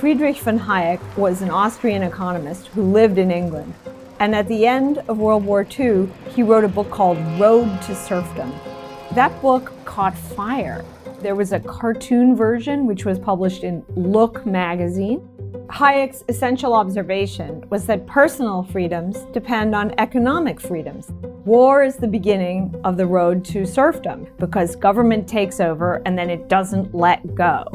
Friedrich von Hayek was an Austrian economist who lived in England. And at the end of World War II, he wrote a book called Road to Serfdom. That book caught fire. There was a cartoon version which was published in Look magazine. Hayek's essential observation was that personal freedoms depend on economic freedoms. War is the beginning of the road to serfdom because government takes over and then it doesn't let go.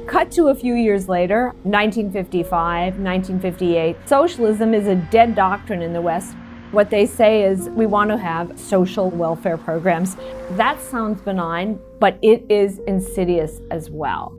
Cut to a few years later, 1955, 1958, socialism is a dead doctrine in the West. What they say is we want to have social welfare programs. That sounds benign, but it is insidious as well.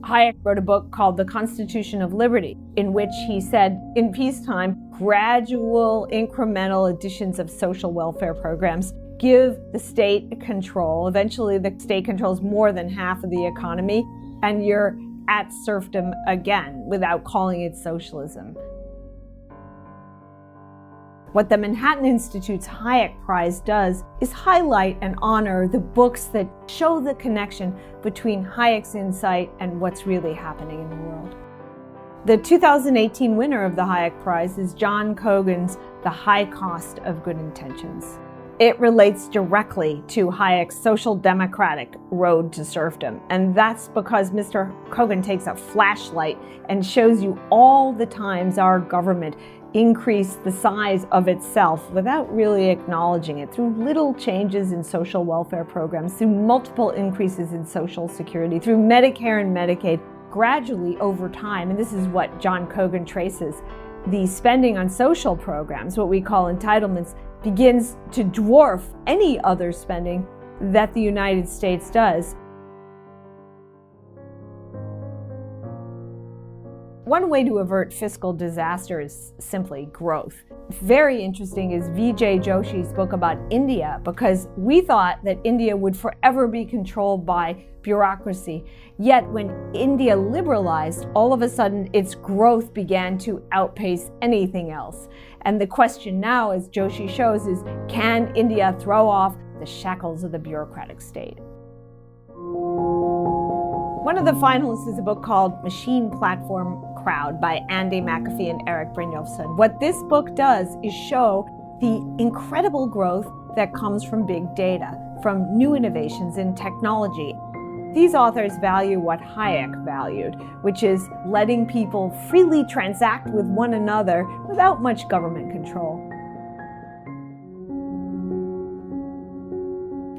Hayek wrote a book called The Constitution of Liberty, in which he said, in peacetime, gradual incremental additions of social welfare programs give the state control. Eventually, the state controls more than half of the economy, and you're at serfdom again without calling it socialism. What the Manhattan Institute's Hayek Prize does is highlight and honor the books that show the connection between Hayek's insight and what's really happening in the world. The 2018 winner of the Hayek Prize is John Cogan's The High Cost of Good Intentions. It relates directly to Hayek's social democratic road to serfdom. And that's because Mr. Cogan takes a flashlight and shows you all the times our government increased the size of itself without really acknowledging it, through little changes in social welfare programs, through multiple increases in Social Security, through Medicare and Medicaid, gradually over time. And this is what John Cogan traces. The spending on social programs, what we call entitlements, begins to dwarf any other spending that the United States does. One way to avert fiscal disaster is simply growth. Very interesting is Vijay Joshi's book about India, because we thought that India would forever be controlled by bureaucracy. Yet when India liberalized, all of a sudden its growth began to outpace anything else. And the question now, as Joshi shows, is can India throw off the shackles of the bureaucratic state? One of the finalists is a book called Machine Platform Crowd by Andy McAfee and Eric Brynjolfsson. What this book does is show the incredible growth that comes from big data, from new innovations in technology. These authors value what Hayek valued, which is letting people freely transact with one another without much government control.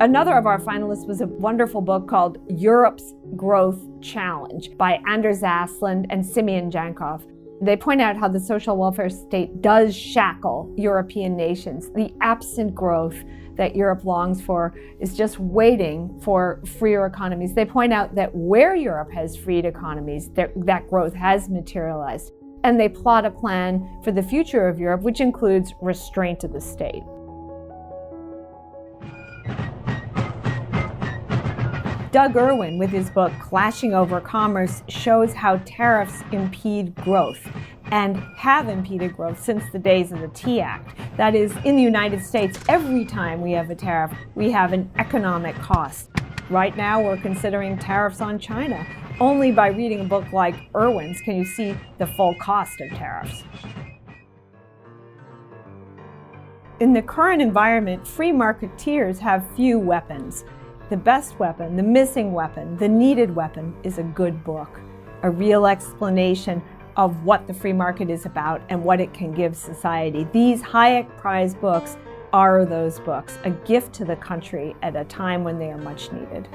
Another of our finalists was a wonderful book called Europe's Growth Challenge by Anders Aslund and Simeon Jankov. They point out how the social welfare state does shackle European nations. The absent growth that Europe longs for is just waiting for freer economies. They point out that where Europe has freed economies, that growth has materialized. And they plot a plan for the future of Europe, which includes restraint of the state. Doug Irwin, with his book Clashing Over Commerce, shows how tariffs impede growth and have impeded growth since the days of the Tea Act. That is, in the United States, every time we have a tariff, we have an economic cost. Right now, we're considering tariffs on China. Only by reading a book like Irwin's can you see the full cost of tariffs. In the current environment, free marketeers have few weapons. The best weapon, the missing weapon, the needed weapon is a good book, a real explanation of what the free market is about and what it can give society. These Hayek Prize books are those books, a gift to the country at a time when they are much needed.